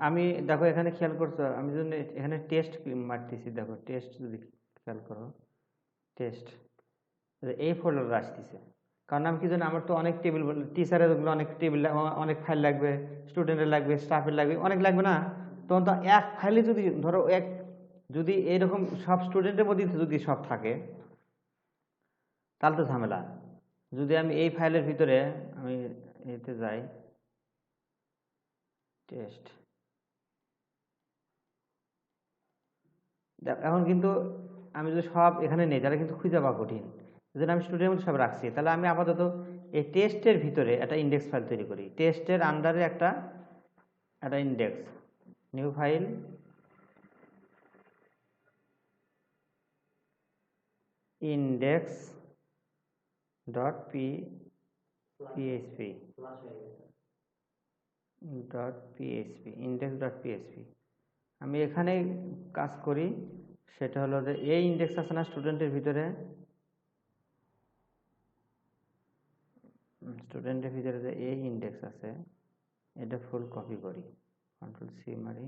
আমি দেখো এখানে খেয়াল করছো, আমি যদি এখানে টেস্ট মারতেছি, দেখো টেস্ট যদি খেয়াল করো, টেস্ট এই ফোল্ডার আসতেছে। কারণ আমি কি জানি, আমার তো অনেক টেবিল, টিচারের অনেক টেবিল, অনেক ফাইল লাগবে, স্টুডেন্টের লাগবে, স্টাফের লাগবে, অনেক লাগবে না? তখন তো এক ফাইলে যদি ধরো যদি এইরকম সব স্টুডেন্টের মধ্যে যদি সব থাকে তাহলে তো ঝামেলা। যদি আমি এই ফাইলের ভিতরে আমি এতে যাই, টেস্ট, এখন কিন্তু আমি যদি সব এখানে নেই তাহলে কিন্তু খুঁজে পাওয়া কঠিন। যদি আমি স্টুডেন্ট সব রাখছি, তাহলে আমি আপাতত এই টেস্টের ভিতরে একটা ইন্ডেক্স ফাইল তৈরি করি, টেস্টের আন্ডারে একটা index, new file, index dot PHP index dot PHP. আমি এখানে কাজ করি, সেটা হলো যে এই ইন্ডেক্স আছে না স্টুডেন্টের ভিতরে, যে এই ইন্ডেক্স আছে এটা ফুল কপি করি, কন্ট্রোল সি মারি,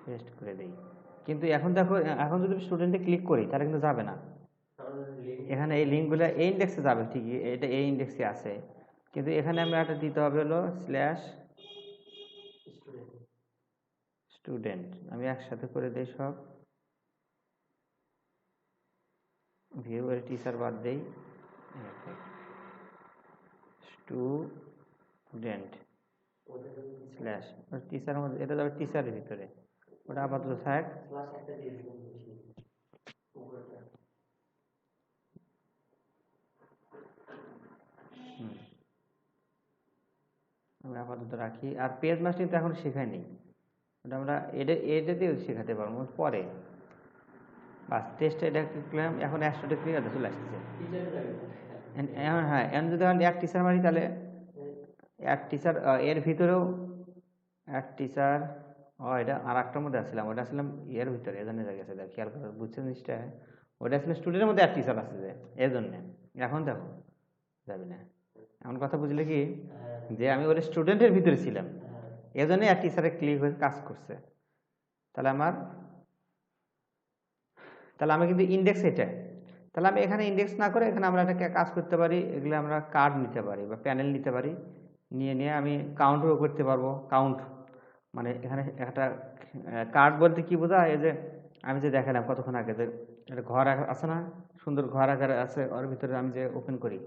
পেস্ট করে দেই। কিন্তু এখন দেখো, এখন যদি স্টুডেন্টে ক্লিক করি তাহলে কিন্তু যাবে না, এখানে এই লিঙ্কগুলো এই ইন্ডেক্সে যাবে ঠিকই, এটা এই ইন্ডেক্সে আছে, কিন্তু এখানে আমরা একটা দিতে হবে হলো স্ল্যাশ স্টুডেন্ট। আমি একসাথে করে দেই সব, ভিউ এর টিচার বাদ দেই, স্টুডেন্ট স্ল্যাশ টিচার মধ্যে এটা যাবে টিচারের ভিতরে, ওটা আপাতত থাক। আমরা আপাতত রাখি। আর পেজ মাস্টারিং তো এখন শেখায়নি, ওটা আমরা এটাতেও শেখাতে পারবো পরে। বাস টেস্টে এটা ক্লিক, এখন 100টা ক্লিক চলে আসতেছে। হ্যাঁ, এখন যদি এক টিচার মারি তাহলে এক টিচার, এর ভিতরেও এক টিচার, এটা আর একটার মধ্যে আসছিলাম, ওটা আসলাম এর ভিতরে, এজন্য গেছে, খেয়াল করে বুঝছেন জিনিসটা, ওটা আসলে স্টুডেন্টের মধ্যে এক টিচার আছে যে, এর জন্য। এখন দেখো যাবে না, এমন কথা বুঝলে কি, যে আমি ওর স্টুডেন্টের ভিতরে ছিলাম, এজন্য এক টিচারে ক্লিক হয়ে কাজ করছে। তাহলে আমি কিন্তু ইন্ডেক্স এটা, তাহলে আমি এখানে ইন্ডেক্স না করে এখানে আমরা একটা কাজ করতে পারি, এগুলো আমরা কার্ড নিতে পারি বা প্যানেল নিতে পারি, নিয়ে আমি কাউন্টও করতে পারবো। কাউন্ট মানে এখানে একটা কার্ড বলতে কি বোঝায়, এই যে আমি যে দেখালাম কতক্ষণ আগে, যে একটা ঘর আছে না, সুন্দর ঘর আকারে আছে, ওর ভিতরে আমি যে ওপেন করি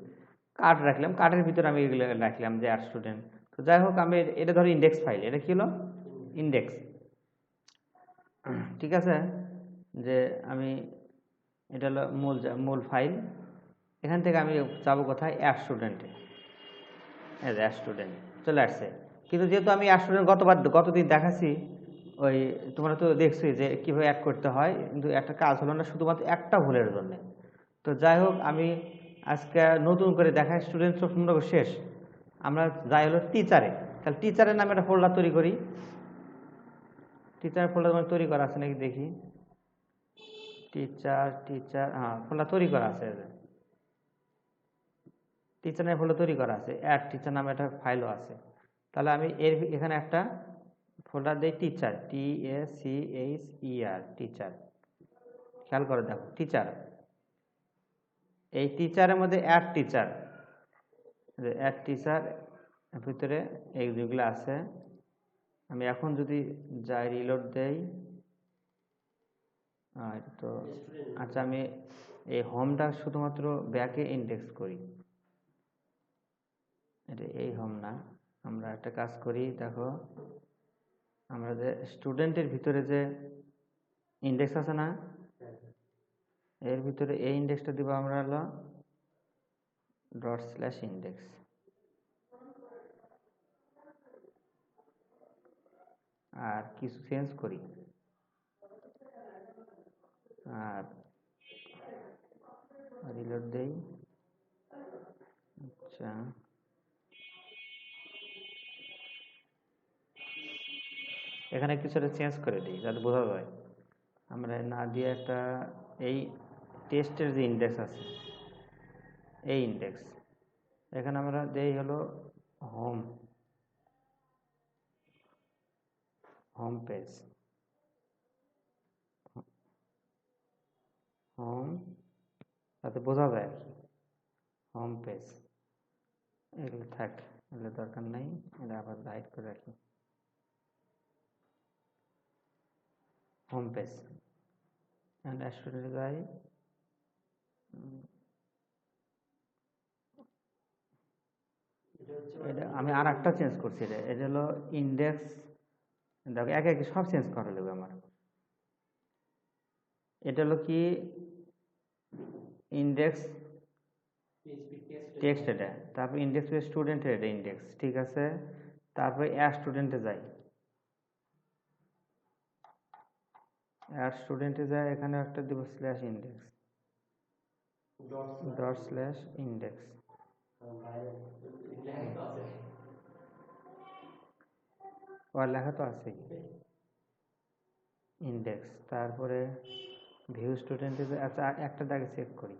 কার্ড রাখলাম, কার্ডের ভিতরে আমি এগুলো রাখলাম যে আর স্টুডেন্ট। তো যাই হোক, আমি এটা ধরো ইন্ডেক্স ফাইল, এটা কি হলো ইন্ডেক্স, ঠিক আছে। যে আমি এটা হলো মূল ফাইল, এখান থেকে আমি যাবো কোথায়, অ্যাড স্টুডেন্টে, অ্যাড স্টুডেন্ট চলে আসছে। কিন্তু যেহেতু আমি অ্যাড স্টুডেন্ট গতদিন দেখাচ্ছি, ওই তোমরা তো দেখছোই যে কীভাবে অ্যাড করতে হয়, কিন্তু একটা কাজ হলো না শুধুমাত্র একটা ভুলের জন্য। তো যাই হোক, আমি আজকে নতুন করে দেখাই, স্টুডেন্ট সব শেষ, আমরা যাই হলো টিচারে। তাহলে টিচারের নামে একটা ফোল্ডার তৈরি করি, টিচার ফোল্ডার মানে তৈরি করা আছে নাকি দেখি, টিচার হ্যাঁ ফোল্ডার তৈরি করা আছে, টিচার নামে ফোল্ডার তৈরি করা আছে, অ্যাড টিচার নামে একটা ফাইলও আছে। তাহলে আমি এখানে একটা ফোল্ডার দিই টিচার, TACHER, টিচার। খেয়াল করে দেখো টিচার, এই টিচারের মধ্যে অ্যাড টিচার ভিতরে এই যেগুলো আছে। আমি এখন যদি যাই রিলোড দেই, তো আচ্ছা আমি এই হোমটা শুধুমাত্র ব্যাকে ইন্ডেক্স করি, এটা এই হোম না, আমরা একটা কাজ করি, দেখো আমরা যে স্টুডেন্টের ভিতরে যে ইন্ডেক্স আছে না, এর ভিতরে এই ইন্ডেক্সটা দিব আমরা হলো ./index, আর কিছু চেঞ্জ করি, আর রিলোড দেই। আচ্ছা এখানে কিছুটা চেঞ্জ করে দিই যাতে বোঝা যায়, আমরা না দিয়ে একটা এই টেস্টের যে ইন্ডেক্স আছে, এই ইন্ডেক্স এখানে আমরা দেই হলো হোম হোম পেজ, হোম তাতে বোঝা যায় আর কি, হোম পেজ। এগুলো থাক, এগুলো দরকার নাই, এটা আবার হাইড করে রাখি। হোম পেজ অ্যান্ড স্টুডেন্ট যাই, এটা আমি আর একটা চেঞ্জ করছি, এটা হলো ইন্ডেক্স। দেখো একে একে সব চেঞ্জ করা লাগবে আমার। এটা হলো কি ইন্ডেক্স টেক্সট, এটা তারপর ইন্ডেক্স স্টুডেন্টের, এটা ইন্ডেক্স, ঠিক আছে। তারপরে অ্যাড স্টুডেন্টে যাই, অ্যাড স্টুডেন্টে যাই, এখানে একটা দিব slash index, dot slash index. আর লেখা তো আছে ইন্ডেক্স। তারপরে ভিউ স্টুডেন্টে যাই, আচ্ছা একটা দাগে চেক করি,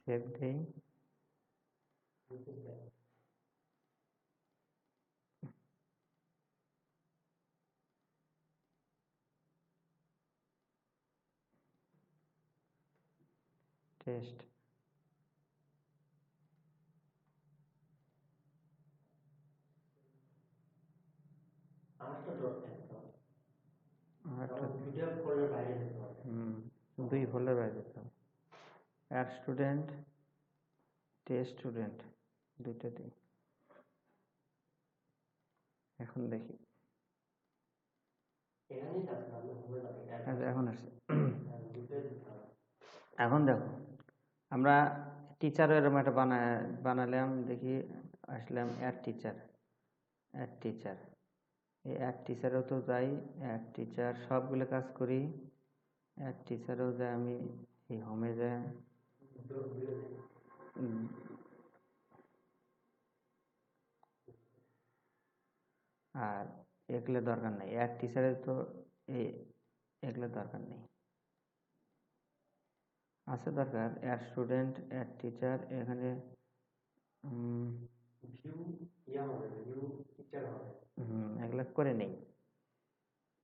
সেভ দেই, টেস্ট। দুই ফোল্ডার বাইরে যেতে হবে, অ্যাড স্টুডেন্ট, টেস্ট স্টুডেন্ট, দুইটাতেই। এখন দেখি, এখন আসছে। এখন দেখো আমরা টিচার এরকম একটা বানালাম, দেখি আসলাম অ্যাড টিচার, অ্যাড টিচার, এই অ্যাড টিচারেও তো যাই, অ্যাড টিচার সবগুলো কাজ করি, অ্যাড টিচারেও যাই, আমি এই হোমে যাই, আর এগুলো দরকার নেই, অ্যাড টিচারের তো এগুলো দরকার নেই, আছে দরকার অ্যাড স্টুডেন্ট, অ্যাড টিচার, এখানে এগুলো করে নেই,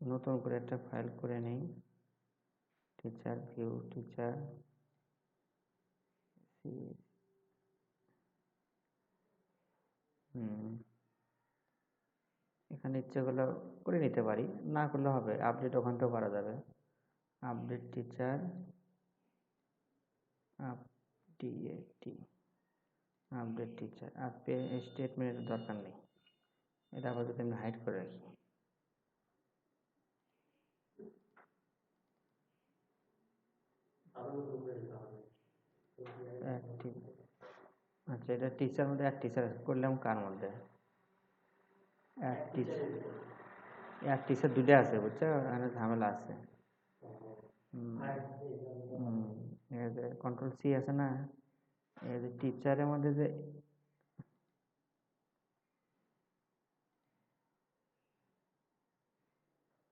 নতুন করে একটা ফাইল করে নেই, টিচার ভিউ, টিচার এখানে ইচ্ছে করলে করে নিতে পারি, না করলে হবে, আপডেট ওখান থেকেও করা যাবে, আপডেট টিচার, আপডেট টিচার। আর স্টেটমেন্টের দরকার নেই, এটা আপাতত আমি হাইড করে রাখি। আচ্ছা, এটা টিচার মধ্যে এক টিচার করলাম, কার মধ্যে এক টিচার দুটো আছে, বুঝছো, এখানে ঝামেলা আছে। কন্ট্রোল সি আছে না, এই যে টিচারের মধ্যে যে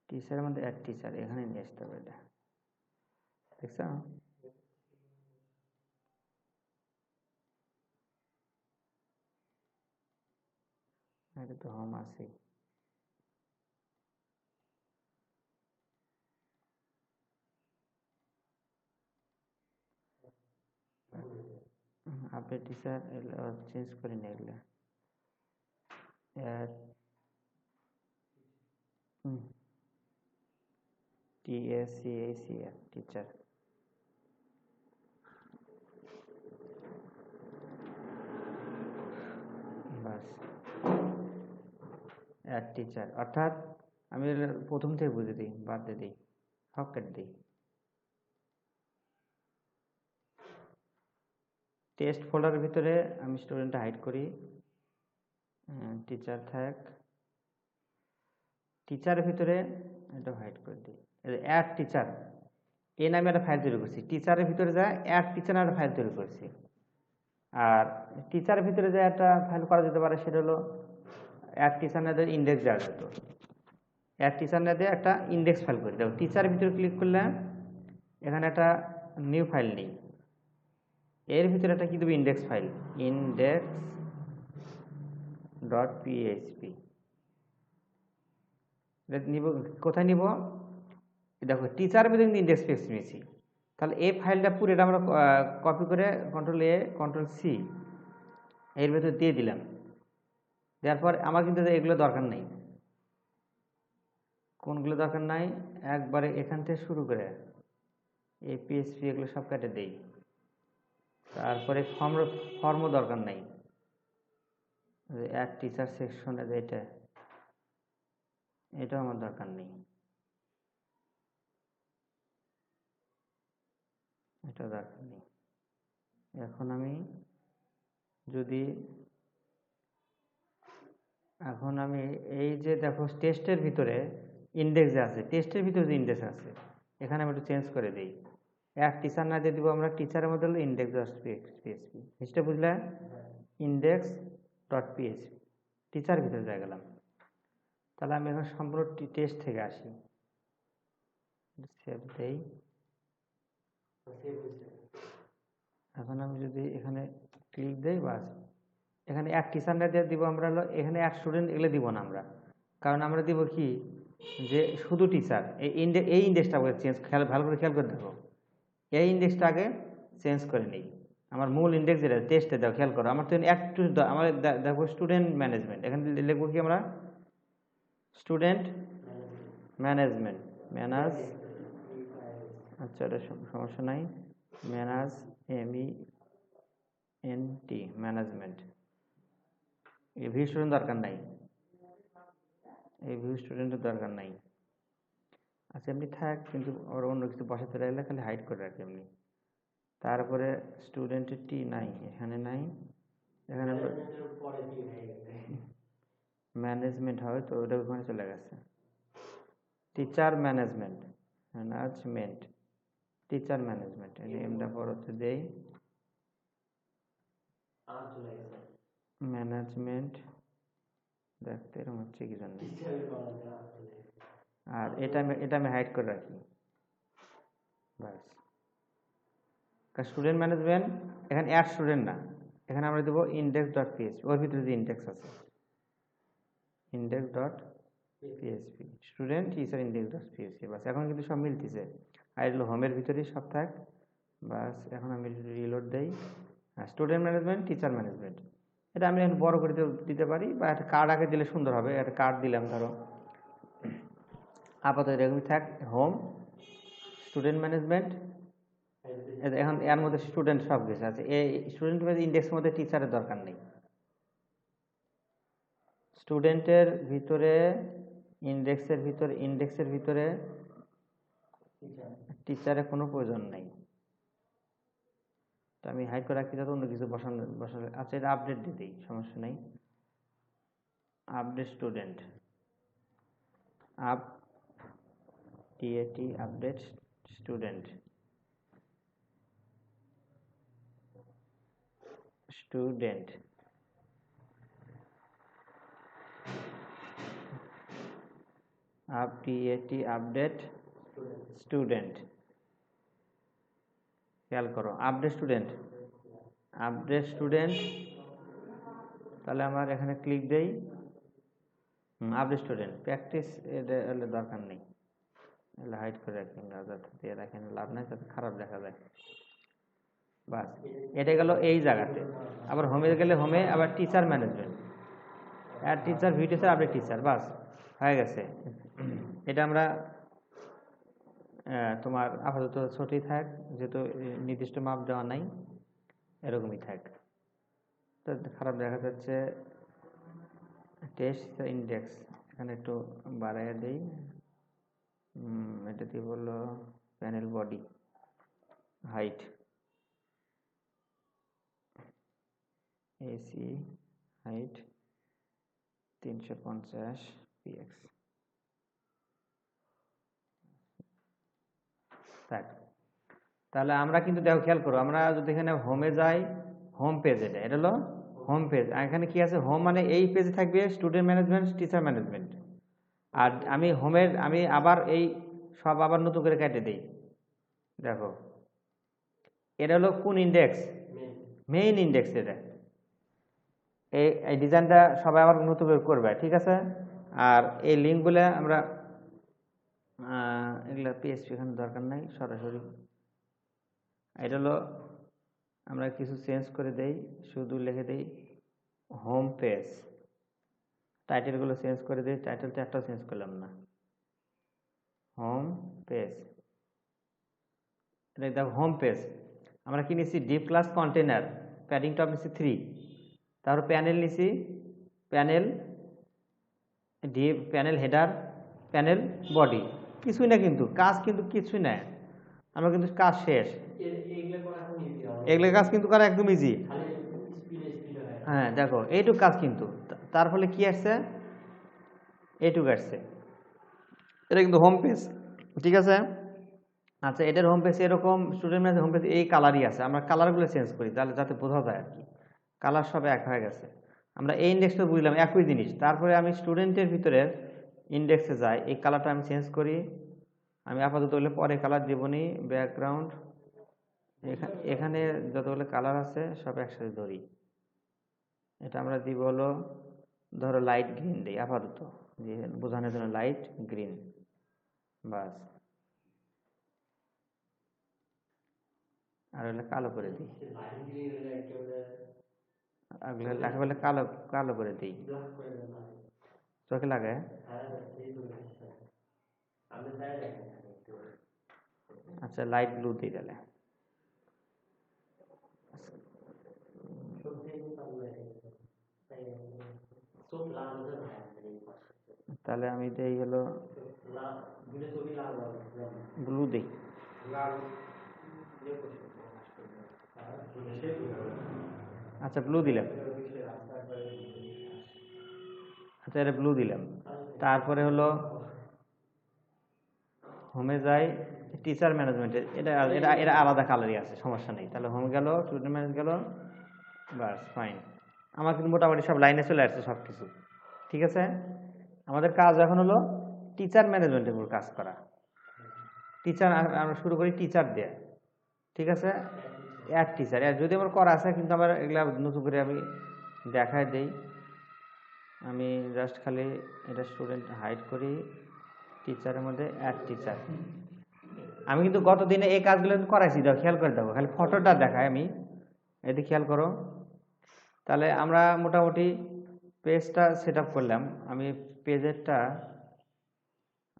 টিচারের মধ্যে এক টিচার, এখানে নিয়ে আসতে হবে, এটা দেখছো, এটা তো হোম আছে, আপডেট টিচার চেঞ্জ করে নিয়ে এগুলো TSCACR টিচার, বাস অ্যাড টিচার, অর্থাৎ আমি প্রথম থেকে বুঝে দিই, বাদ দিয়ে দিই, সব কেটে দিই। টেস্ট ফোল্ডারের ভিতরে আমি স্টুডেন্টটা হাইড করি, টিচার থাক, টিচারের ভিতরে এটা হাইড করে দিই, অ্যাড টিচার এই নামে একটা ফাইল তৈরি করছি, টিচারের ভিতরে যায় অ্যাড টিচার একটা ফাইল তৈরি করছি। আর টিচারের ভিতরে যে একটা ফাইল করা যেতে পারে, সেটা হলো অ্যাড টিচার না দিয়ে ইন্ডেক্স দেওয়া যেত, অ্যাড টিচার না দিয়ে একটা ইন্ডেক্স ফাইল করে দেবো। টিচারের ভিতরে ক্লিক করলে এখানে একটা নিউ ফাইল নেই, এর ভিতরে একটা কি দেবো, index file, index dot PHP নিব। কোথায় নিব? দেখো টিচার ভিতরে কিন্তু ইন্ডেক্স পেজ নিয়েছি, তাহলে এই ফাইলটা পুরোটা আমরা কপি করে কন্ট্রোল-A কন্ট্রোল-C এর ভিতরে দিয়ে দিলাম। দেওয়ার পর আমার কিন্তু এগুলো দরকার নেই। কোনগুলো দরকার নাই? একবারে এখান থেকে শুরু করে এই পিএইচপি এগুলো সব কেটে দেই। তারপরে ফর্মও দরকার নাই। অ্যাড টিচার সেকশনে এটাও আমার দরকার নেই, এটা দরকার নেই। এখন আমি এই যে দেখো টেস্টের ভিতরে ইন্ডেক্স আছে, টেস্টের ভিতরে যে ইন্ডেক্স আছে এখানে আমি একটু চেঞ্জ করে দিই। এক টিচার না দিয়ে দিব আমরা, টিচারের মধ্যে হলো ইন্ডেক্স ডট পিএইচপি। জিনিসটা বুঝলে? ইন্ডেক্স ডট পিএইচপি টিচার ভিতরে যাই গেলাম। তাহলে আমি এখন সম্পূর্ণ টেস্ট থেকে আসি, সেভ দেই। এখন আমি যদি এখানে ক্লিক দেই, বাস এখানে এক টিচার না দিয়ে দিব আমরা হলো, এখানে এক স্টুডেন্ট এগুলো দিব না আমরা, কারণ আমরা দিব কি যে শুধু টিচার। এই ইন্ডেক্সটা চেঞ্জ, ভালো করে খেয়াল করে দেখো, এই ইন্ডেক্সটা আগে চেঞ্জ করে নিই। আমার মূল ইন্ডেক্স যেটা টেস্টে দাও, খেয়াল করো আমার তো আমার দেখো স্টুডেন্ট ম্যানেজমেন্ট, এখানে লিখবো কি আমরা স্টুডেন্ট ম্যানেজমেন্ট, ম্যানাজ, আচ্ছা এটা সমস্যা নাই, ম্যানাজ MENT ম্যানেজমেন্ট। এই ভিউ স্টুডেন্ট দরকার নাই, এই ভিউ স্টুডেন্টের দরকার নাই। আচ্ছা এমনি থাক, কিন্তু ওর অন্য কিছু বসাতে রাখলে খালি হাইড করে রাখি এমনি। তারপরে স্টুডেন্টের টি নাই, এখানে নাই, এখানে ম্যানেজমেন্ট হয় তো ওটা ওখানে চলে গেছে। টিচার ম্যানেজমেন্ট, টিচার ম্যানেজমেন্ট নেমটা পরতে দেই, ম্যানেজমেন্ট। দেখতে এরকম হচ্ছে কি জন্য, আর এটা আমি হাইড করে রাখি বাস। স্টুডেন্ট ম্যানেজমেন্ট, এখানে অ্যাড স্টুডেন্ট না, এখানে আমরা দেবো ইন্ডেক্স ডট পিএইচপি, ওর ভিতরে যে ইন্ডেক্স আছে index dot PHP, student teacher index dot PHP. বাস এখন কিন্তু সব মিলতেছে, আর এগুলো হোমের ভিতরেই সব থাক। বাস এখন আমি রিলোড দেই, স্টুডেন্ট ম্যানেজমেন্ট টিচার ম্যানেজমেন্ট। এটা আমি এখন বড় করে দিতে পারি, বা একটা কার্ড আগে দিলে সুন্দর হবে। একটা কার্ড দিলাম, ধরো আপাতত এরকমই থাক, হোম স্টুডেন্ট ম্যানেজমেন্ট। এখন এর মধ্যে স্টুডেন্ট সব কিছু আছে, এই স্টুডেন্ট ইন্ডেক্সের মধ্যে টিচারের দরকার নেই। স্টুডেন্টের ভিতরে ইন্ডেক্সের ভিতরে টিচারের কোনো প্রয়োজন নাই, তো আমি হাইড করে রাখি যাতে অন্য কিছু বসালে। আচ্ছা এটা আপডেট দিতেই সমস্যা নেই, update student, update student, update student. খেয়াল করো আপডেট স্টুডেন্ট। তাহলে আমার এখানে ক্লিক দেই, আপডেট স্টুডেন্ট প্র্যাকটিস, এটা দরকার নেই, এগুলো হাইড করে রাখেন, দিয়ে রাখেন, লাভ নাই, তাতে খারাপ দেখা যায়। বাস এটা গেল এই জায়গাতে। আবার হোমে গেলে হোমে আবার টিচার ম্যানেজমেন্ট, আর teacher view teacher update teacher, বাস হয়ে গেছে। এটা আমরা তোমার আপাতত ছোটই থাক, যেহেতু নির্দিষ্ট মাপ দেওয়া নাই, এরকমই থাক। তো খারাপ দেখা যাচ্ছে, টেস্ট ইন্ডেক্স এখানে একটু বাড়াইয়া দেই, এটা দিয়ে বললো panel body height, AC height 350 px। তাহলে আমরা কিন্তু দেখো খেয়াল করো, আমরা যদি এখানে হোমে যাই, হোম পেজ, এটা হলো হোম পেজ। এখানে কি আছে, হোম মানে এই পেজে থাকবে স্টুডেন্ট ম্যানেজমেন্ট টিচার ম্যানেজমেন্ট। আর আমি আবার এই সব আবার নতুন করে কেটে দিই। দেখো এটা হলো কোন ইন্ডেক্স, মেইন ইন্ডেক্স এটা। এই ডিজাইনটা সবাই আবার নতুন করে করবে, ঠিক আছে। আর এই লিঙ্কগুলো আমরা এগুলা পিএইচপি এখানে দরকার নাই, সরাসরি এটা হলো আমরা কিছু চেঞ্জ করে দেই, শুধু লিখে দেই হোম পেজ। টাইটেলগুলো চেঞ্জ করে দিই, টাইটেলটা একটাও চেঞ্জ করলাম না, হোম পেজ। এটা দেখো হোম পেজ। আমরা কি নিচ্ছি? Deep class container, padding top নিচ্ছি 3, তারপর প্যানেল নিচ্ছি, panel deep, panel header, panel body. কিছুই না, কিন্তু কাজ কিন্তু কিছুই না, আমরা কিন্তু কাজ শেষ। এগুলো কাজ কিন্তু করা একদম ইজি। হ্যাঁ দেখো এইটুক কাজ কিন্তু, তার ফলে কি আসছে? এইটুক আসছে। এটা কিন্তু হোম পেজ, ঠিক আছে। আচ্ছা, এটার হোম পেজ এরকম, স্টুডেন্ট ম্যানেজ হোম পেজ এই কালারই আছে। আমরা কালারগুলো চেঞ্জ করি, তাহলে যাতে বোঝা যায় আর কি। কালার সব এক হয়ে গেছে। আমরা এই ইন্ডেক্সটা বুঝলাম একই জিনিস। তারপরে আমি স্টুডেন্টের ভিতরে ইন্ডেক্সে যাই, এই কালারটা আমি চেঞ্জ করি। আমি আপাতত হলে পরে কালার দেবনি, ব্যাকগ্রাউন্ড এখানে যতগুলো কালার আছে সব একসাথে ধরি। এটা আমরা দিব হলো ধরো লাইট গ্রিন দিই আপাতত, যে বোঝানোর জন্য লাইট গ্রিন, বাস। আর হলে কালো করে দিই, লেখা বলে কালো কালো করে দিই, চোখে লাগে। আচ্ছা, লাইট ব্লু দিই তাহলে। তাহলে আমি দেই হলো ব্লু দিই। আচ্ছা ব্লু দিলাম, আচ্ছা এটা ব্লু দিলাম। তারপরে হলো হোমে যাই, টিচার ম্যানেজমেন্টের এটা এটা এটা আলাদা কালারই আছে, সমস্যা নেই। তাহলে হোম গেল, স্টুডেন্ট ম্যানেজ গেল, বাস ফাইন। আমার কিন্তু মোটামুটি সব লাইনে চলে আসছে সব কিছু, ঠিক আছে। আমাদের কাজ এখন হলো টিচার ম্যানেজমেন্টের উপর কাজ করা। টিচার আমরা শুরু করি টিচার দিয়ে, ঠিক আছে। অ্যাড টিচার যদি আমার করা আছে, কিন্তু আমার এগুলা নতুন করে আমি দেখাই দেই। আমি জাস্ট খালি এটা স্টুডেন্ট হাইড করি, টিচারের মধ্যে অ্যাড টিচার। আমি কিন্তু গত দিনে এই কাজগুলো করাইছি, দেখো খেয়াল করে দেখো, খালি ফটোটা দেখাই আমি, এদিকে খেয়াল করো। তাহলে আমরা মোটামুটি পেজটা সেট আপ করলাম। আমি পেজেরটা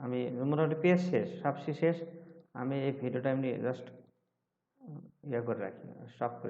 আমি মোটামুটি পেজ শেষ, সব শেষ। আমি এই ভিডিওটা এমনি জাস্ট ইয়ে করে রাখি, স্টপ করে